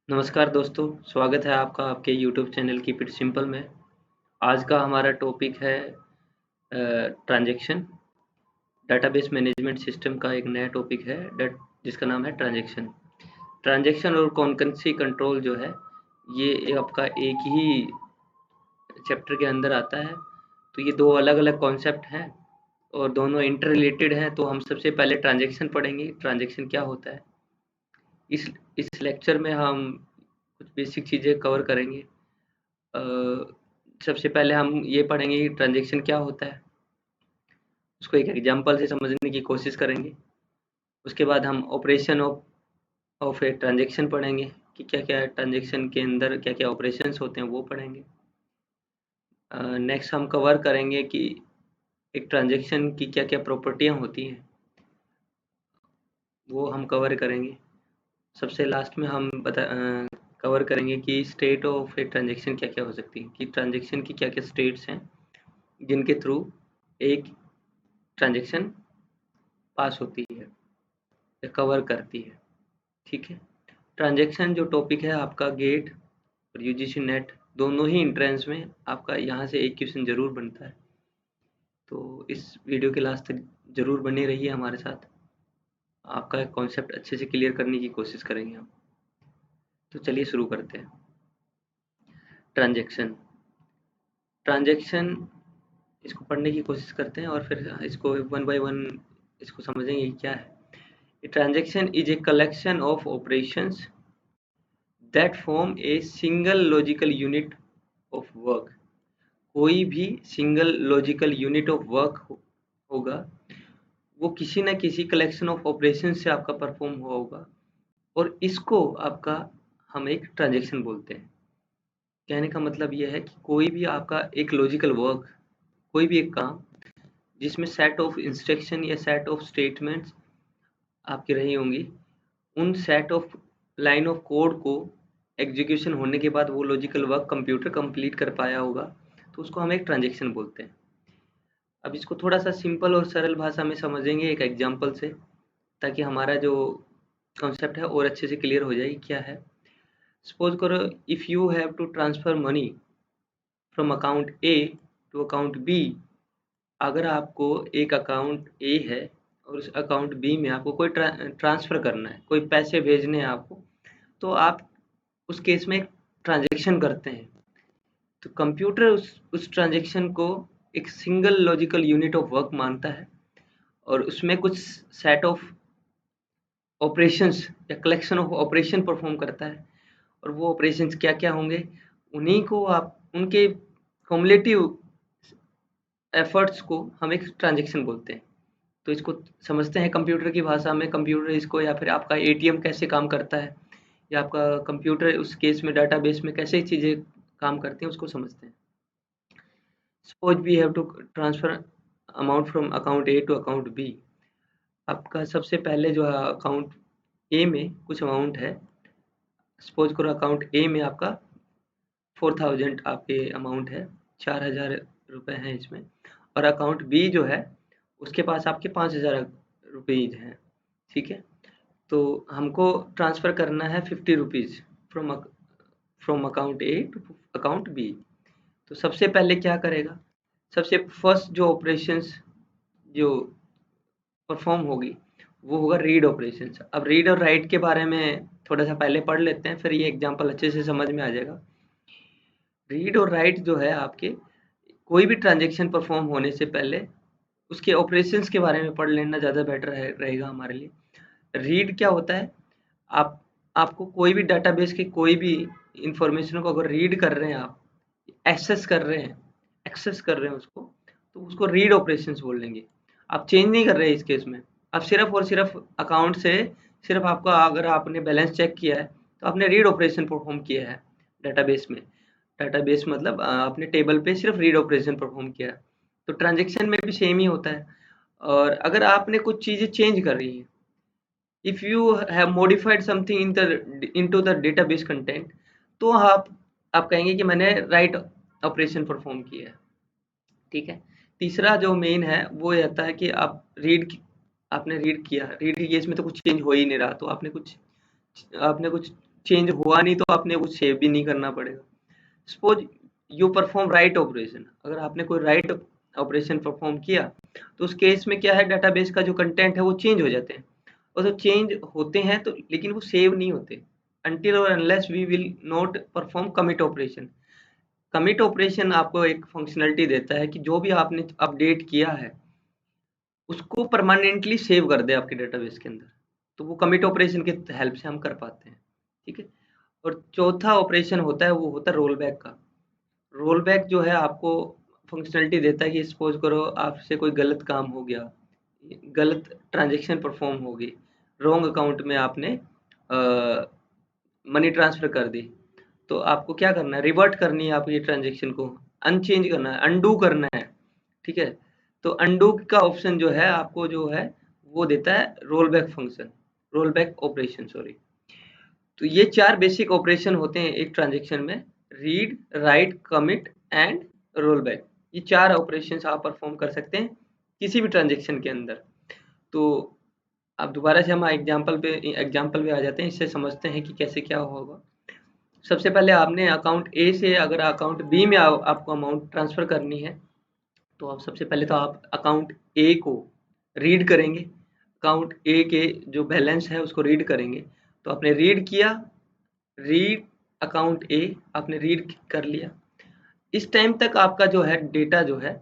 नमस्कार दोस्तों, स्वागत है आपका आपके YouTube channel keep it simple में। आज का हमारा टॉपिक है ट्रांजैक्शन। डेटाबेस मैनेजमेंट सिस्टम का एक नया टॉपिक है जिसका नाम है ट्रांजैक्शन। ट्रांजैक्शन और कॉन्करेंसी कंट्रोल जो है ये आपका एक ही चैप्टर के अंदर आता है। तो ये दो अलग-अलग कॉन्सेप्ट हैं और दोनों इंटर रिलेटेड हैं। तो हम सबसे पहले ट्रांजैक्शन पढ़ेंगे, ट्रांजैक्शन क्या होता है। इस इस लेक्चर में हम कुछ बेसिक चीज़ें कवर करेंगे। अ, सबसे पहले हम ये पढ़ेंगे कि ट्रांज़ैक्शन क्या होता है, उसको एक एग्ज़ाम्पल से समझने की कोशिश करेंगे। उसके बाद हम ऑपरेशन ऑफ ए ट्रांज़ैक्शन पढ़ेंगे कि क्या-क्या ट्रांज़ैक्शन के अंदर क्या-क्या ऑपरेशंस होते हैं, वो पढ़ेंगे। नेक्स्ट हम कवर करेंगे कि एक ट्रांज़ैक्शन की क्या-क्या प्रॉपर्टियाँ होती हैं, वो हम कवर करेंगे। सबसे लास्ट में हम कवर करेंगे कि स्टेट ऑफ ए ट्रांज़ैक्शन क्या-क्या हो सकती है, कि ट्रांज़ैक्शन की क्या-क्या स्टेट्स हैं, जिनके थ्रू एक ट्रांज़ैक्शन पास होती है या कवर करती है। ठीक है। ट्रांजैक्शन जो टॉपिक है आपका गेट और यूजीसी नेट दोनों ही एंट्रेंस में आपका यहाँ से एक क्वेश्चन ज़रूर बनता है। तो इस वीडियो के लास्ट तक ज़रूर बने रहिए हमारे साथ। आपका कॉन्सेप्ट अच्छे से क्लियर करने की कोशिश करेंगे हम। तो चलिए शुरू करते हैं। ट्रांजैक्शन ट्रांजैक्शन इसको पढ़ने की कोशिश करते हैं और फिर इसको वन बाय वन इसको समझेंगे कि क्या है। Transaction is a collection of operations that form a single logical unit of work. कोई भी single logical unit of work होगा, वो किसी ना किसी कलेक्शन ऑफ ऑपरेशन से आपका परफॉर्म हुआ होगा और इसको आपका हम एक ट्रांजैक्शन बोलते हैं। कहने का मतलब ये है कि कोई भी आपका एक लॉजिकल वर्क, कोई भी एक काम जिसमें सेट ऑफ इंस्ट्रक्शन या सेट ऑफ स्टेटमेंट्स आपकी रही होंगी, उन set of line of code को एग्जीक्यूशन होने के बाद वो लॉजिकल वर्क कंप्यूटर कंप्लीट कर पाया होगा, तो उसको हम एक ट्रांजैक्शन बोलते हैं। अब इसको थोड़ा-सा सिंपल और सरल भाषा में समझेंगे एक एग्जांपल से, ताकि हमारा जो कॉन्सेप्ट है और अच्छे से क्लियर हो जाए कि क्या है। सपोज़ करो if you have to transfer money from account A to account B. अगर आपको एक अकाउंट ए है और उस अकाउंट बी में आपको कोई ट्रांसफ़र करना है, कोई पैसे भेजने हैं आपको, तो आप उस केस में एक ट्रांज़ैक्शन करते हैं। तो कंप्यूटर उस ट्रांज़ैक्शन को एक single logical unit of work मानता है और उसमें कुछ सेट ऑफ ऑपरेशंस या कलेक्शन ऑफ ऑपरेशन परफॉर्म करता है और वो ऑपरेशंस क्या-क्या होंगे, उन्हीं को आप उनके क्युमुलेटिव एफर्ट्स को हम एक ट्रांज़ैक्शन बोलते हैं। तो इसको समझते हैं कंप्यूटर की भाषा में, कंप्यूटर इसको या फिर आपका एटीएम कैसे काम करता है या आपका कंप्यूटर उस केस में डेटाबेस में कैसे चीज़ें काम करती हैं, उसको समझते हैं। Suppose we have to transfer amount from account A to account B. आपका सबसे पहले जो है अकाउंट ए में कुछ अमाउंट है। सपोज करो अकाउंट ए में आपका 4000 आपके अमाउंट है, 4000 रुपए हैं इसमें और अकाउंट बी जो है उसके पास आपके 5000 रुपीज़ हैं। ठीक है। तो हमको ट्रांसफ़र करना है 50 rupees from account A to account B. तो सबसे पहले क्या करेगा, सबसे फर्स्ट जो ऑपरेशंस जो परफॉर्म होगी वो होगा रीड ऑपरेशंस। अब रीड और राइट के बारे में थोड़ा सा पहले पढ़ लेते हैं, फिर ये एग्जांपल अच्छे से समझ में आ जाएगा। रीड और राइट जो है आपके कोई भी ट्रांजैक्शन परफॉर्म होने से पहले उसके ऑपरेशंस के बारे में पढ़ लेना ज़्यादा बेटर रहेगा हमारे लिए। रीड क्या होता है, आप आपको कोई भी डेटाबेस की कोई भी इंफॉर्मेशन को अगर रीड कर रहे हैं, आप एक्सेस कर रहे हैं उसको, तो उसको रीड ऑपरेशंस बोल लेंगे। आप चेंज नहीं कर रहे हैं इस केस में, आप सिर्फ और सिर्फ अकाउंट से सिर्फ आपका अगर आपने बैलेंस चेक किया है तो आपने रीड ऑपरेशन परफॉर्म किया है डेटाबेस में। डेटाबेस मतलब आपने टेबल पे सिर्फ रीड ऑपरेशन परफॉर्म किया है। तो ट्रांजैक्शन में भी सेम ही होता है। और अगर आपने कुछ चीज़ें चेंज कर रही हैं, if you have modified something into the database content, तो आप कहेंगे कि मैंने राइट ऑपरेशन परफॉर्म किया है। ठीक है। तीसरा जो मेन है वो रहता है कि आपने रीड किया, रीड के केस में तो कुछ चेंज हो ही नहीं रहा, तो आपने कुछ चेंज हुआ नहीं तो आपने कुछ सेव भी नहीं करना पड़ेगा। Suppose you perform write operation, अगर आपने कोई राइट ऑपरेशन परफॉर्म किया तो उस केस में क्या है, डेटाबेस का जो कंटेंट है वो चेंज हो जाते हैं, और तो चेंज होते हैं तो लेकिन वो सेव नहीं होते अनटिल और unless we will not perform commit operation. Commit operation आपको एक फंक्शनलिटी देता है कि जो भी आपने अपडेट किया है उसको परमानेंटली सेव कर दे आपके डेटाबेस के अंदर, तो वो कमिट ऑपरेशन के हेल्प से हम कर पाते हैं। ठीक है। और चौथा ऑपरेशन होता है वो होता है रोल बैक का। रोल बैक जो है आपको फंक्शनलिटी देता है कि सपोज करो आपसे कोई गलत काम हो गया, गलत ट्रांजेक्शन परफॉर्म हो गई, रॉन्ग अकाउंट में आपने मनी ट्रांसफर कर दी, तो आपको क्या करना है, रिवर्ट करनी है आपकी ट्रांजेक्शन को, अनचेंज करना है, अनडू करना है। ठीक है। तो अनडू का ऑप्शन जो है आपको जो है वो देता है roll back function, roll back operation sorry. तो ये 4 बेसिक ऑपरेशन होते हैं एक ट्रांजेक्शन में, read, right, commit and roll back. ये 4 ऑपरेशंस आप परफॉर्म कर सकते हैं किसी भी ट्रांजेक्शन के अंदर। तो अब दोबारा से हम एग्जांपल पे आ जाते हैं, इससे समझते हैं कि कैसे क्या होगा। सबसे पहले आपने अकाउंट ए से अगर अकाउंट बी में आपको अमाउंट ट्रांसफ़र करनी है, तो आप सबसे पहले तो आप अकाउंट ए को रीड करेंगे, अकाउंट ए के जो बैलेंस है उसको रीड करेंगे। तो आपने रीड किया, रीड अकाउंट ए आपने रीड कर लिया। इस टाइम तक आपका जो है डेटा जो है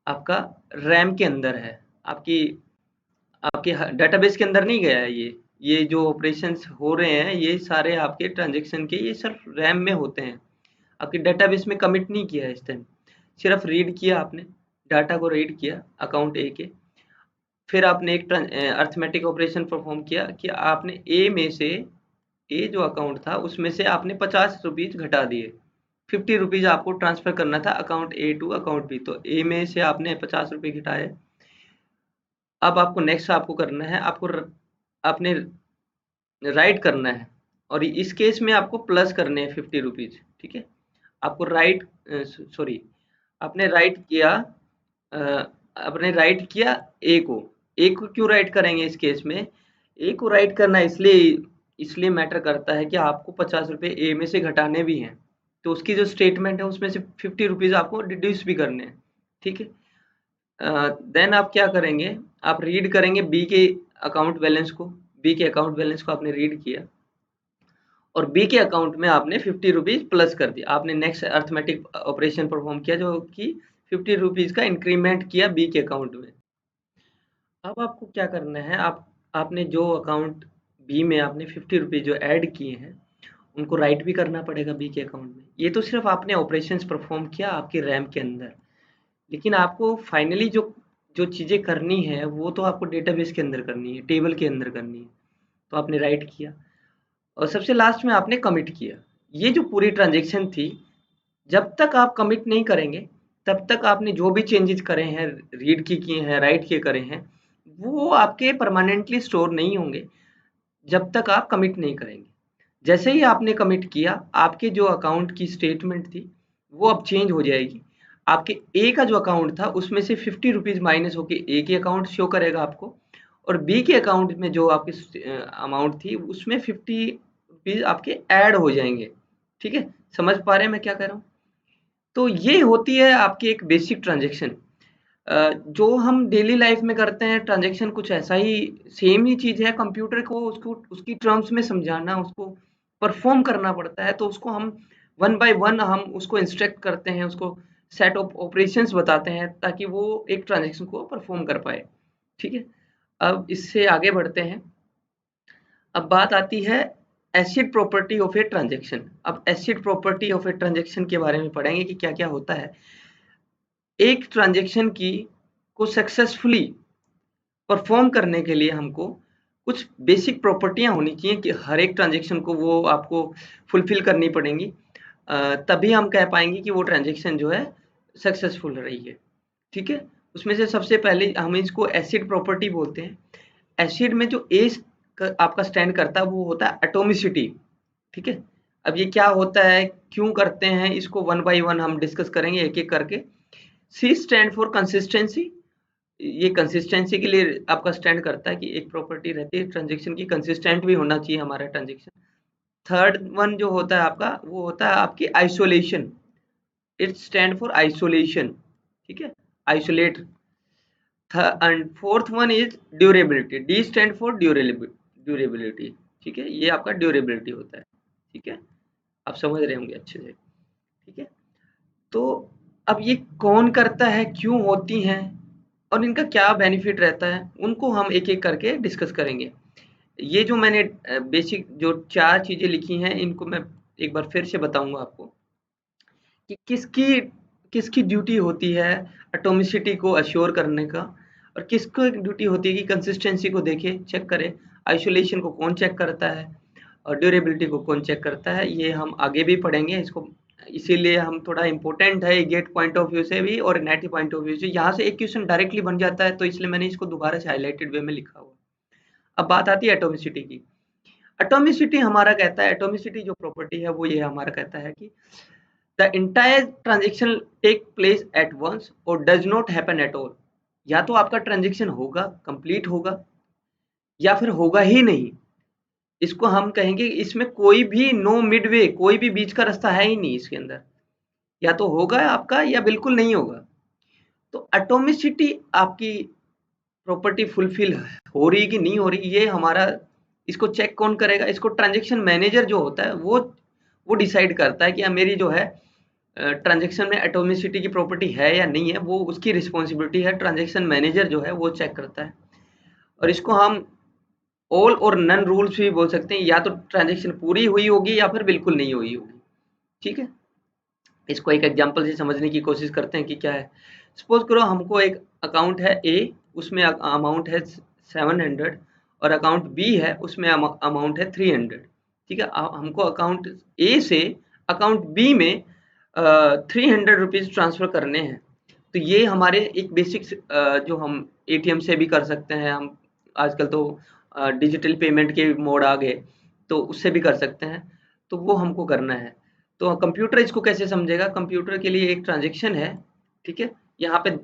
आपका रैम के अंदर है, आपकी आपके डेटाबेस के अंदर नहीं गया है। ये जो ऑपरेशंस हो रहे हैं ये सारे आपके ट्रांजैक्शन के ये सिर्फ रैम में होते हैं, आपके डेटाबेस में कमिट नहीं किया है इस टाइम। सिर्फ रीड किया आपने, डाटा को रीड किया अकाउंट ए के, फिर आपने एक अर्थमेटिक ऑपरेशन परफॉर्म किया कि आपने ए में से, ए जो अकाउंट था उसमें से आपने 50 रुपीज़ घटा दिए, 50 रुपीज़ आपको ट्रांसफ़र करना था account A to account B, तो ए में से आपने 50 रुपये घटाए। अब आपको नेक्स्ट आपको करना है, आपने राइट करना है, और इस केस में आपको प्लस करने हैं 50 रुपीज़। ठीक है। आपको सॉरी, आपने राइट किया, अ, आपने राइट किया ए को। ए को क्यों राइट करेंगे इस केस में? ए को राइट करना इसलिए इसलिए मैटर करता है कि आपको 50 रुपये ए में से घटाने भी हैं, तो उसकी जो स्टेटमेंट है उसमें से 50 रुपीज़ आपको डिड्यूस भी करने हैं। ठीक है। देन आप क्या करेंगे, आप रीड करेंगे बी के अकाउंट बैलेंस को, बी के अकाउंट बैलेंस को आपने रीड किया और बी के अकाउंट में आपने 50 रुपीज़ प्लस कर दिया। आपने नेक्स्ट अर्थमेटिक ऑपरेशन परफॉर्म किया जो कि 50 रुपीज़ का इंक्रीमेंट किया बी के अकाउंट में। अब आपको क्या करना है, आपने जो अकाउंट बी में आपने 50 रुपीज़ जो ऐड किए हैं उनको राइट भी करना पड़ेगा बी के अकाउंट में। ये तो सिर्फ आपने ऑपरेशंस परफॉर्म किया आपके रैम के अंदर, लेकिन आपको फाइनली जो जो चीज़ें करनी है वो तो आपको डेटाबेस के अंदर करनी है, टेबल के अंदर करनी है। तो आपने राइट किया और सबसे लास्ट में आपने कमिट किया। ये जो पूरी ट्रांजेक्शन थी, जब तक आप कमिट नहीं करेंगे तब तक आपने जो भी चेंजेस करे हैं, रीड के किए हैं, राइट के करे हैं, वो आपके परमानेंटली स्टोर नहीं होंगे जब तक आप कमिट नहीं करेंगे। जैसे ही आपने कमिट किया, आपके जो अकाउंट की स्टेटमेंट थी वो अब चेंज हो जाएगी। आपके ए का जो अकाउंट था उसमें से 50 रुपीज़ माइनस होके ए के अकाउंट शो करेगा आपको, और बी के अकाउंट में जो आपकी अमाउंट थी उसमें 50 रुपीज़ आपके ऐड हो जाएंगे। ठीक है। समझ पा रहे हैं मैं क्या कह रहा हूँ? तो ये होती है आपकी एक बेसिक ट्रांजेक्शन। जो हम डेली लाइफ में करते हैं ट्रांजेक्शन कुछ ऐसा ही, सेम ही चीज़ है। कंप्यूटर को उसको उसकी टर्म्स में समझाना, उसको परफॉर्म करना पड़ता है, तो उसको हम वन बाय वन हम उसको इंस्ट्रक्ट करते हैं, उसको सेट ऑफ ऑपरेशंस बताते हैं ताकि वो एक ट्रांजेक्शन को परफॉर्म कर पाए। ठीक है। अब इससे आगे बढ़ते हैं। अब बात आती है acid property of a transaction. अब acid property of a transaction के बारे में पढ़ेंगे कि क्या क्या होता है। एक ट्रांजेक्शन की को सक्सेसफुली परफॉर्म करने के लिए हमको कुछ बेसिक प्रॉपर्टियां होनी चाहिए कि हर एक ट्रांजेक्शन को वो आपको फुलफिल करनी पड़ेंगी, तभी हम कह पाएंगे कि वो ट्रांजेक्शन जो है सक्सेसफुल रही है। ठीक है। उसमें से सबसे पहले हम इसको एसिड प्रॉपर्टी बोलते हैं। एसिड में जो ए आपका स्टैंड करता है वो होता है एटोमिसिटी। ठीक है। अब ये क्या होता है, क्यों करते हैं, इसको वन बाय वन हम डिस्कस करेंगे एक एक करके। सी स्टैंड फॉर कंसिस्टेंसी। ये कंसिस्टेंसी के लिए आपका स्टैंड करता है कि एक प्रॉपर्टी रहती है ट्रांजेक्शन की, कंसिस्टेंट भी होना चाहिए हमारा ट्रांजेक्शन। थर्ड वन जो होता है आपका, वो होता है आपकी isolation, it stand for isolation, ठीक है, isolate. And fourth one is durability, D stand for durability, ठीक है, ये आपका ड्यूरेबिलिटी होता है, ठीक है, आप समझ रहे होंगे अच्छे से, ठीक है। तो अब ये कौन करता है, क्यों होती हैं, और इनका क्या बेनिफिट रहता है, उनको हम एक-एक करके डिस्कस करेंगे। ये जो मैंने बेसिक जो 4 चीज़ें लिखी हैं, इनको मैं एक बार फिर से बताऊँगा आपको कि किसकी किसकी ड्यूटी होती है एटॉमिसिटी को अश्योर करने का, और किसको ड्यूटी होती है कि कंसिस्टेंसी को देखे, चेक करे, आइसोलेशन को कौन चेक करता है और ड्यूरेबिलिटी को कौन चेक करता है, ये हम आगे भी पढ़ेंगे इसको। इसीलिए हम थोड़ा इम्पोर्टेंट है गेट पॉइंट ऑफ व्यू से भी और नेट पॉइंट ऑफ व्यू से, यहाँ से एक क्वेश्चन डायरेक्टली बन जाता है, तो इसलिए मैंने इसको दोबारा से हाईलाइटेड वे में लिखा हुआ। अब बात आती है एटॉमिसिटी की। एटॉमिसिटी हमारा कहता है, एटॉमिसिटी जो प्रॉपर्टी है वो ये हमारा कहता है कि the entire transaction take place at once or does not happen at all। या तो आपका ट्रांजेक्शन होगा, कंप्लीट होगा, या फिर होगा ही नहीं। इसको हम कहेंगे इसमें कोई भी नो मिडवे, कोई भी बीच का रास्ता है ही नहीं इसके अंदर, या तो होगा आपका या बिल्कुल नहीं होगा। तो एटॉमिसिटी आपकी प्रॉपर्टी फुलफिल हो रही कि नहीं हो रही, ये हमारा, इसको चेक कौन करेगा, इसको ट्रांजेक्शन मैनेजर जो होता है वो डिसाइड करता है कि मेरी जो है ट्रांजेक्शन में एटॉमिसिटी की प्रॉपर्टी है या नहीं है, वो उसकी रिस्पॉन्सिबिलिटी है, ट्रांजेक्शन मैनेजर जो है वो चेक करता है। और इसको हम ऑल और नन रूल्स भी बोल सकते हैं, या तो ट्रांजेक्शन पूरी हुई होगी या फिर बिल्कुल नहीं हुई होगी, ठीक है। इसको एक एग्जांपल से समझने की कोशिश करते हैं कि क्या है। सपोज करो हमको एक अकाउंट है ए, उसमें अमाउंट है 700, और अकाउंट बी है, उसमें अमाउंट है 300, ठीक है। हमको अकाउंट ए से अकाउंट बी में 300 रुपीज़ ट्रांसफ़र करने हैं। तो ये हमारे एक बेसिक जो हम एटीएम से भी कर सकते हैं, हम आजकल तो डिजिटल पेमेंट के मोड आ गए, तो उससे भी कर सकते हैं, तो वो हमको करना है। तो कंप्यूटर इसको कैसे समझेगा, कंप्यूटर के लिए एक ट्रांजेक्शन है, ठीक है, यहाँ पे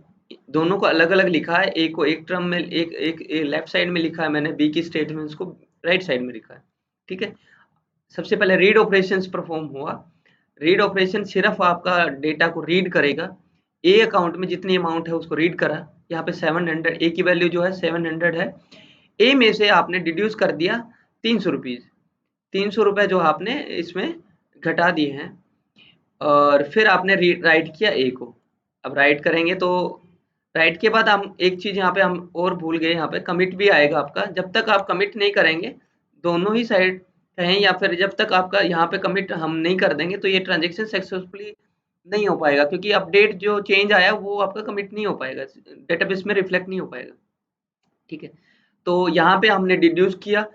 दोनों को अलग-अलग लिखा है, ए को एक टर्म में, एक एक लेफ्ट साइड में लिखा है मैंने, बी की स्टेटमेंट्स को राइट साइड में लिखा है, ठीक है। सबसे पहले रीड ऑपरेशंस परफॉर्म हुआ। रीड ऑपरेशन सिर्फ आपका डेटा को रीड करेगा, ए अकाउंट में जितनी अमाउंट है उसको रीड करा, यहाँ पे 700, ए की वैल्यू जो है 700 है, ए में से आपने डिड्यूस कर दिया 300 रुपीज़, 300 रुपये जो आपने इसमें घटा दिए हैं, और फिर आपने राइट किया ए को। अब राइट करेंगे तो राइट के बाद हम एक चीज़ यहाँ पे हम और भूल गए, यहाँ पे कमिट भी आएगा आपका। जब तक आप कमिट नहीं करेंगे, दोनों ही साइड कहें, या फिर जब तक आपका यहाँ पे कमिट हम नहीं कर देंगे, तो ये ट्रांजेक्शन सक्सेसफुली नहीं हो पाएगा, क्योंकि अपडेट जो चेंज आया वो आपका कमिट नहीं हो पाएगा, डेटाबेस में रिफ्लेक्ट नहीं हो पाएगा, ठीक है। तो यहाँ पे हमने डिड्यूस किया,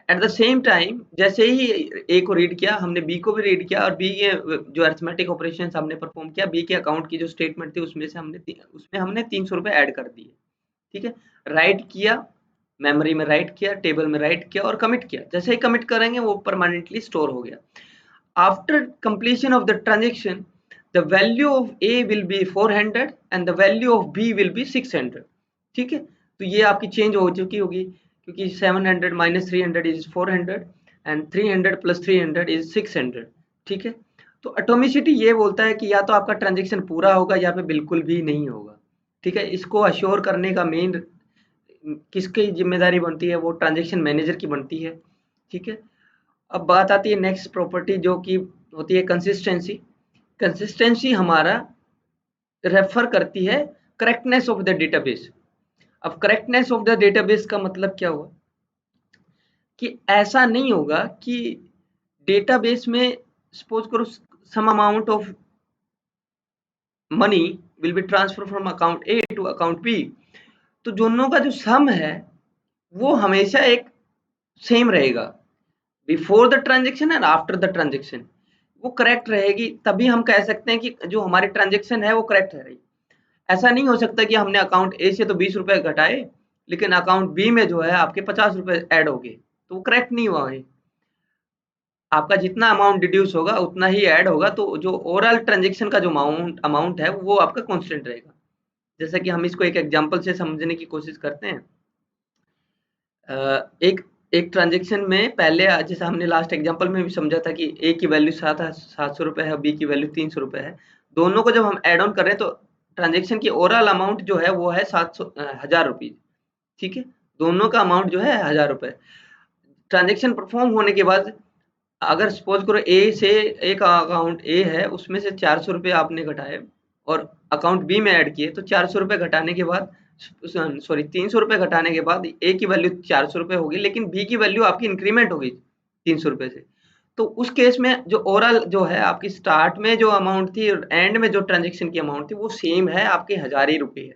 एट द सेम टाइम जैसे ही ए को रीड किया, हमने बी को भी रीड किया, और बी के जो अरिथमेटिक ऑपरेशंस हमने परफॉर्म किया, बी के अकाउंट की जो स्टेटमेंट थी उसमें से हमने 300 रुपये ऐड कर दिए, ठीक है। राइट किया, मेमोरी में राइट किया, टेबल में राइट किया और कमिट किया। जैसे ही कमिट करेंगे वो परमानेंटली स्टोर हो गया। After completion of the transaction, the value of A will be 400 and the value of B will be 600, ठीक है। तो ये आपकी चेंज हो चुकी होगी, क्योंकि 700 minus 300 is 400 and 300 plus 300 is 600, ठीक है। तो एटॉमिसिटी ये बोलता है कि या तो आपका ट्रांजेक्शन पूरा होगा या फिर बिल्कुल भी नहीं होगा, ठीक है। इसको अश्योर करने का मेन किसकी जिम्मेदारी बनती है, वो ट्रांजेक्शन मैनेजर की बनती है, ठीक है। अब बात आती है नेक्स्ट प्रॉपर्टी जो कि होती है कंसिस्टेंसी। कंसिस्टेंसी हमारा रेफर करती है करेक्टनेस ऑफ द डेटाबेस। अब करेक्टनेस ऑफ द डेटाबेस का मतलब क्या हुआ कि ऐसा नहीं होगा कि डेटाबेस में सपोज करो some amount of money will be transfer from account A to account B, तो दोनों का जो सम है वो हमेशा एक सेम रहेगा, before the transaction and after the transaction, वो करेक्ट रहेगी, तभी हम कह सकते हैं कि जो हमारी ट्रांजेक्शन है वो करेक्ट है रही। ऐसा नहीं हो सकता कि हमने अकाउंट ए से तो 20 रुपए घटाए, लेकिन अकाउंट बी में जो है आपके 50 रुपए ऐड हो गए, तो वो करेक्ट नहीं हुआ है। आपका जितना अमाउंट डिड्यूस होगा उतना ही ऐड होगा, तो जो ओवरऑल ट्रांजेक्शन का जो अमाउंट है वो आपका कांस्टेंट रहेगा। जैसा कि हम इसको एक एग्जांपल से समझने की कोशिश करते हैं। एक एक ट्रांजेक्शन में पहले जैसे हमने लास्ट एग्जांपल में भी समझा था कि ए की वैल्यू 700 रुपए है, बी की वैल्यू 300 रुपए है। दोनों को जब हम ऐड ऑन कर रहे हैं तो ट्रांजेक्शन की ओवरऑल अमाउंट जो है वो है 1000 रुपीज। ठीक है, दोनों का अमाउंट जो है 1000 रुपए। ट्रांजेक्शन परफॉर्म होने के बाद अगर सपोज करो ए से, एक अकाउंट ए है उसमें से 400 रुपए आपने घटाए और अकाउंट बी में ऐड किए, तो 400 रुपए घटाने के बाद, सॉरी 300 रुपए घटाने के बाद ए की वैल्यू 400 रुपए होगी, लेकिन बी की वैल्यू आपकी इंक्रीमेंट होगी 300 रुपए से। तो उस केस में जो ओवरऑल जो है आपकी स्टार्ट में जो अमाउंट थी और एंड में जो ट्रांजेक्शन की अमाउंट थी वो सेम है, आपके 1000 ही रुपए है।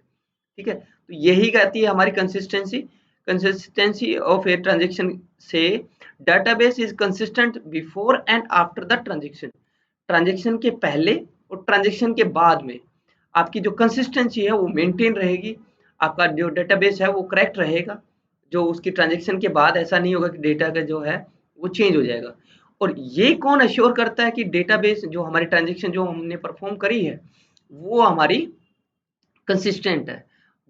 ठीक है, तो यही कहती है हमारी कंसिस्टेंसी ऑफ ए ट्रांजेक्शन से database is consistent before and after the transaction। Transaction के पहले और ट्रांजेक्शन के बाद में आपकी जो कंसिस्टेंसी है वो मेंटेन रहेगी, आपका जो डेटाबेस है वो करेक्ट रहेगा। जो उसकी ट्रांजेक्शन के बाद ऐसा नहीं होगा कि डेटा का जो है वो चेंज हो जाएगा। और ये कौन अश्योर करता है कि डेटाबेस जो हमारी ट्रांजेक्शन जो हमने परफॉर्म करी है वो हमारी कंसिस्टेंट है?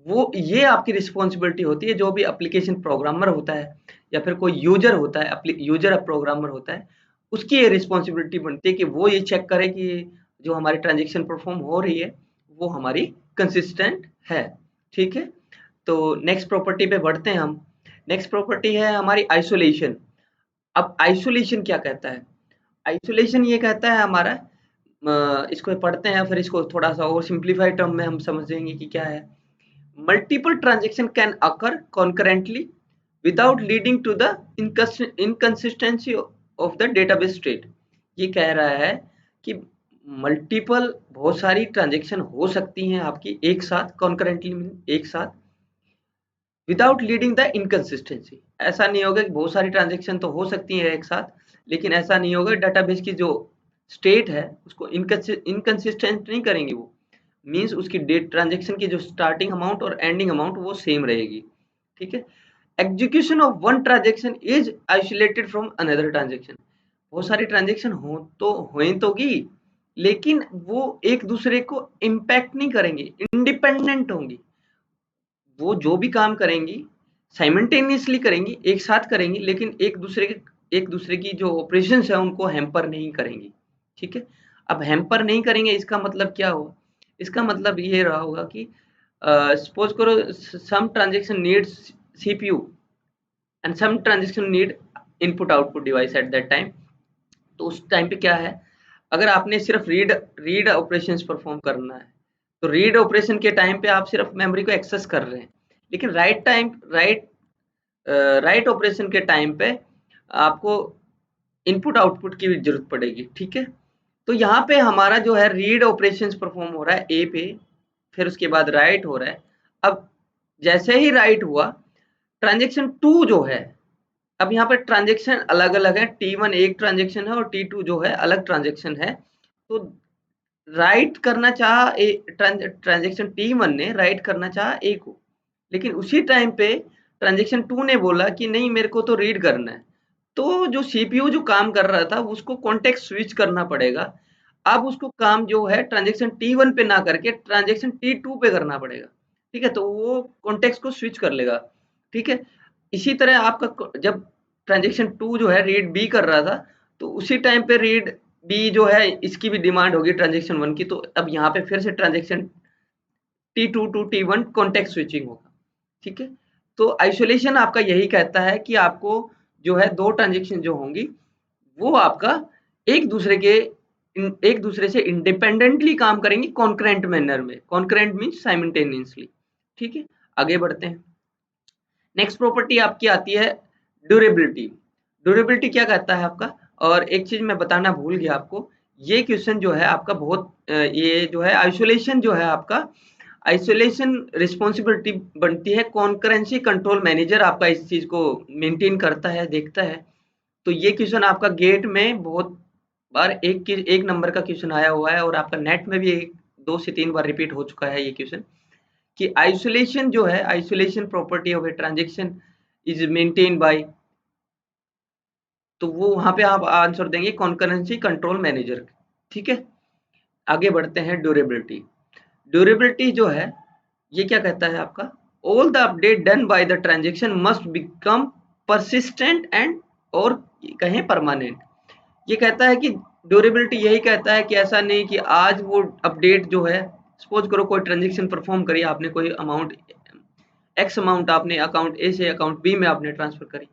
वो ये आपकी रिस्पॉन्सिबिलिटी होती है, जो भी एप्लीकेशन प्रोग्रामर होता है या फिर कोई यूजर होता है, यूजर प्रोग्रामर होता है, उसकी ये रिस्पॉन्सिबिलिटी बनती है कि वो ये चेक करे कि जो हमारी ट्रांजेक्शन परफॉर्म हो रही है वो हमारी कंसिस्टेंट है। ठीक है, तो नेक्स्ट प्रॉपर्टी पे बढ़ते हैं हम। नेक्स्ट प्रॉपर्टी है हमारी आइसोलेशन। अब आइसोलेशन क्या कहता है? आइसोलेशन ये कहता है हमारा, इसको पढ़ते हैं फिर इसको थोड़ा सा और सिंप्लीफाइड टर्म में हम समझेंगे कि क्या है। Multiple transaction can occur concurrently without leading to the inconsistency of the database state। ये कह रहा है कि मल्टीपल, बहुत सारी ट्रांजेक्शन हो सकती हैं आपकी एक साथ, कॉन्करेंटली एक साथ, विदाउट लीडिंग द इनकंसिस्टेंसी। ऐसा नहीं होगा कि बहुत सारी ट्रांजेक्शन तो हो सकती हैं एक साथ, लेकिन ऐसा नहीं होगा, डाटाबेस की जो स्टेट है उसको इनकंसिस्टेंट नहीं करेंगे वो। मीन्स उसकी डेट ट्रांजेक्शन की जो स्टार्टिंग अमाउंट और एंडिंग अमाउंट वो सेम रहेगी। ठीक है, execution of one transaction is isolated from another transaction. बहुत सारी ट्रांजेक्शन होंगी, लेकिन वो एक दूसरे को इम्पैक्ट नहीं करेंगे, इंडिपेंडेंट होंगी। वो जो भी काम करेंगी साइमल्टेनियसली करेंगी, एक साथ करेंगी, लेकिन एक दूसरे की जो ऑपरेशंस है उनको हैम्पर नहीं करेंगी। ठीक है, अब हैम्पर नहीं करेंगे इसका मतलब क्या हुआ? इसका मतलब ये रहा होगा कि सपोज करो some transaction needs CPU and some transaction need input output device at that time. तो उस टाइम पे क्या है, अगर आपने सिर्फ रीड ऑपरेशंस परफॉर्म करना है तो रीड ऑपरेशन के टाइम पे आप सिर्फ मेमोरी को एक्सेस कर रहे हैं, लेकिन राइट ऑपरेशन के टाइम पे आपको इनपुट आउटपुट की भी जरूरत पड़ेगी। ठीक है, तो यहाँ पे हमारा जो है रीड ऑपरेशंस परफॉर्म हो रहा है ए पे, फिर उसके बाद राइट हो रहा है। अब जैसे ही राइट हुआ, ट्रांजेक्शन 2 जो है, अब यहाँ पर ट्रांजेक्शन अलग अलग है, T1 एक ट्रांजेक्शन है और T2 जो है अलग ट्रांजेक्शन है। तो राइट करना चाहा ट्रांजेक्शन T1 ने राइट करना चाहा ए को, लेकिन उसी टाइम पे ट्रांजेक्शन 2 ने बोला कि नहीं मेरे को तो रीड करना है। तो जो सीपीयू जो काम कर रहा था उसको कॉन्टेक्स्ट स्विच करना पड़ेगा। अब उसको काम जो है ट्रांजेक्शन T1 पे ना करके ट्रांजेक्शन T2 पे करना पड़ेगा। ठीक है, तो वो कॉन्टेक्स्ट को स्विच कर लेगा। ठीक है, इसी तरह आपका जब ट्रांजेक्शन 2 जो है रीड बी कर रहा था, तो उसी टाइम पे रीड बी जो है इसकी भी डिमांड होगी ट्रांजेक्शन 1 की, तो अब यहाँ पे फिर से transaction T2 to T1 context switching होगा। ठीक है, तो आइसोलेशन आपका यही कहता है कि आपको जो है दो ट्रांजेक्शन जो होंगी वो आपका एक दूसरे के एक दूसरे से इंडिपेंडेंटली काम करेंगी कॉन्करेंट मैनर में। Concurrent means simultaneously. ठीक है, आगे बढ़ते हैं। नेक्स्ट प्रॉपर्टी आपकी आती है ड्यूरेबिलिटी। ड्यूरेबिलिटी क्या कहता है आपका? और एक चीज मैं बताना भूल गया आपको, ये क्वेश्चन जो है आपका बहुत ये जो है आइसोलेशन जो है आपका, आइसोलेशन रिस्पॉन्सिबिलिटी बनती है कॉन्करेंसी कंट्रोल मैनेजर, आपका इस चीज को मेंटेन करता है, देखता है। तो ये क्वेश्चन आपका गेट में बहुत बार एक नंबर का क्वेश्चन आया हुआ है और आपका नेट में भी 2 से 3 बार रिपीट हो चुका है ये क्वेश्चन, कि आइसोलेशन जो है, isolation property of a transaction is maintain by, तो वो वहां पे आप आंसर देंगे कॉन्करेंसी कंट्रोल मैनेजर। ठीक है, आगे बढ़ते हैं ड्यूरेबिलिटी। ड्यूरेबिलिटी जो है ये क्या कहता है आपका? All the update done by the transaction must become persistent and और कहें परमानेंट। ये कहता है कि ड्यूरेबिलिटी यही कहता है कि ऐसा नहीं कि आज वो अपडेट जो है, सपोज करो कोई ट्रांजेक्शन परफॉर्म करी आपने, कोई अमाउंट एक्स अमाउंट आपने अकाउंट ए से अकाउंट बी में आपने ट्रांसफर करी,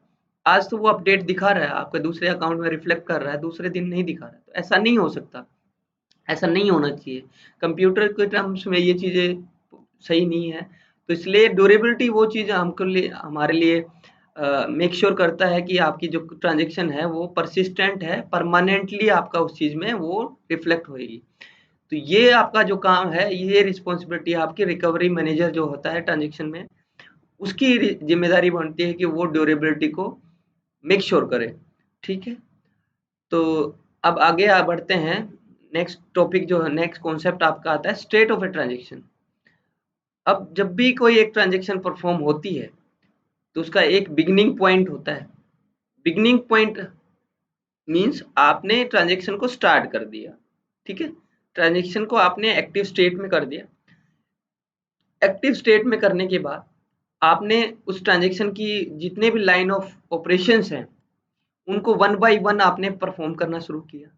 आज तो वो अपडेट दिखा रहा है आपके दूसरे अकाउंट में रिफ्लेक्ट कर रहा है, दूसरे दिन नहीं दिखा रहा है। तो ऐसा नहीं हो सकता, ऐसा नहीं होना चाहिए। कंप्यूटर के टर्म्स में ये चीज़ें सही नहीं है। तो इसलिए ड्यूरेबिलिटी वो चीज़ हमको लिए हमारे लिए मेक श्योर करता है कि आपकी जो ट्रांजेक्शन है वो परसिस्टेंट है, परमानेंटली आपका उस चीज़ में वो रिफ्लेक्ट होएगी। तो ये आपका जो काम है, ये रिस्पॉन्सिबिलिटी आपकी रिकवरी मैनेजर जो होता है ट्रांजेक्शन में, उसकी जिम्मेदारी बनती है कि वो ड्यूरेबिलिटी को मेक श्योर करे। ठीक है, तो अब आगे बढ़ते हैं। नेक्स्ट टॉपिक जो है, नेक्स्ट कॉन्सेप्ट आपका आता है स्टेट ऑफ ए ट्रांजेक्शन। अब जब भी कोई एक ट्रांजेक्शन परफॉर्म होती है तो उसका एक बिगिनिंग पॉइंट होता है। बिगिनिंग पॉइंट मीन्स आपने ट्रांजेक्शन को स्टार्ट कर दिया। ठीक है, ट्रांजेक्शन को आपने एक्टिव स्टेट में कर दिया। एक्टिव स्टेट में करने के बाद आपने उस ट्रांजेक्शन की जितने भी लाइन ऑफ ऑपरेशंस हैं उनको वन बाय वन आपने परफॉर्म करना शुरू किया।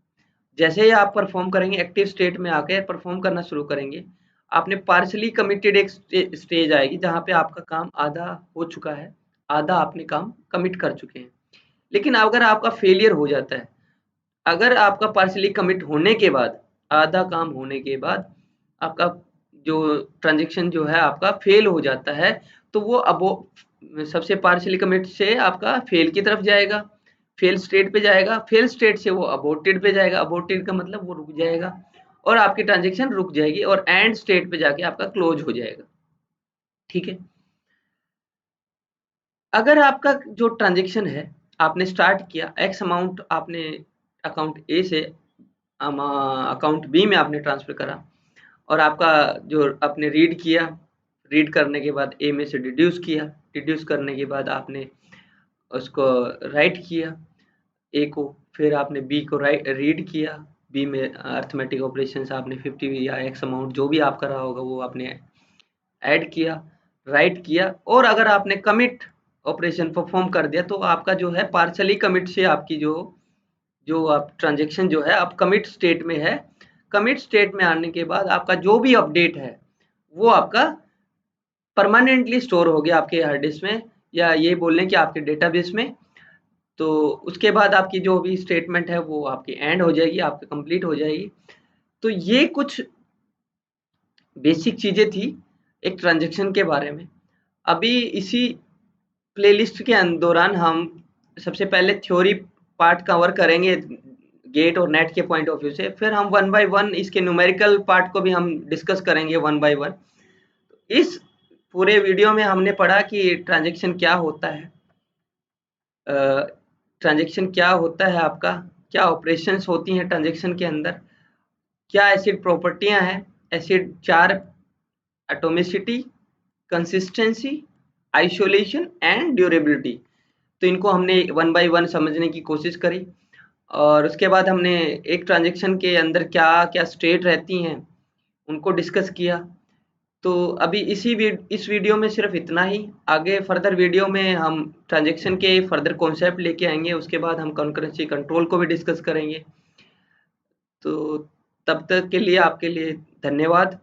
जैसे ही आप परफॉर्म करेंगे, एक्टिव स्टेट में आके परफॉर्म करना शुरू करेंगे, आपने पार्शली कमिटेड एक स्टेज आएगी जहाँ पे आपका काम आधा हो चुका है, आधा आपने काम कमिट कर चुके हैं। लेकिन अगर आपका फेलियर हो जाता है, अगर आपका पार्शली कमिट होने के बाद, आधा काम होने के बाद आपका जो ट्रांजेक्शन जो है आपका फेल हो जाता है, तो वो अब सबसे पार्शली कमिट से आपका फेल की तरफ जाएगा, फेल स्टेट पे जाएगा, फेल स्टेट से वो अबॉर्टेड पे जाएगा, अबॉर्टेड का मतलब वो रुक जाएगा और आपकी ट्रांजेक्शन रुक जाएगी और एंड स्टेट पे जाके आपका क्लोज हो जाएगा। ठीक है, अगर आपका जो ट्रांजेक्शन है आपने स्टार्ट किया, एक्स अमाउंट आपने अकाउंट ए से अकाउंट बी में आपने ट्रांसफर करा और आपका जो आपने रीड किया, रीड करने के बाद ए में से डिड्यूस किया, डिड्यूस करने के बाद आपने उसको राइट किया ए को, फिर आपने बी को रीड किया, बी में अर्थमेटिक ऑपरेशंस आपने 50 या एक्स अमाउंट जो भी आप कर रहा होगा वो आपने ऐड किया, राइट किया, और अगर आपने कमिट ऑपरेशन परफॉर्म कर दिया तो आपका जो है पार्शली कमिट से आपकी जो जो आप ट्रांजेक्शन जो है आप कमिट स्टेट में है। कमिट स्टेट में आने के बाद आपका जो भी अपडेट है वो आपका परमानेंटली स्टोर हो गया आपके हार्ड डिस्क में, या ये बोल लें कि आपके डेटाबेस में। तो उसके बाद आपकी जो भी स्टेटमेंट है वो आपकी एंड हो जाएगी, आपकी कंप्लीट हो जाएगी। तो ये कुछ बेसिक चीज़ें थी एक ट्रांजेक्शन के बारे में। अभी इसी प्लेलिस्ट के दौरान हम सबसे पहले थ्योरी पार्ट कवर करेंगे गेट और नेट के पॉइंट ऑफ व्यू से, फिर हम वन बाय वन इसके न्यूमेरिकल पार्ट को भी हम डिस्कस करेंगे वन बाय वन। इस पूरे वीडियो में हमने पढ़ा कि ट्रांजेक्शन क्या होता है, ट्रांजेक्शन क्या होता है आपका, क्या ऑपरेशंस होती हैं ट्रांजेक्शन के अंदर, क्या एसिड प्रॉपर्टियां हैं, acid 4 atomicity, consistency, isolation and durability. तो इनको हमने वन बाय वन समझने की कोशिश करी और उसके बाद हमने एक ट्रांजेक्शन के अंदर क्या क्या स्टेट रहती हैं उनको डिस्कस किया। तो अभी इस वीडियो में सिर्फ इतना ही। आगे फर्दर वीडियो में हम ट्रांजेक्शन के फर्दर कॉन्सेप्ट लेके आएंगे, उसके बाद हम कॉन्करेंसी कंट्रोल को भी डिस्कस करेंगे। तो तब तक के लिए आपके लिए धन्यवाद।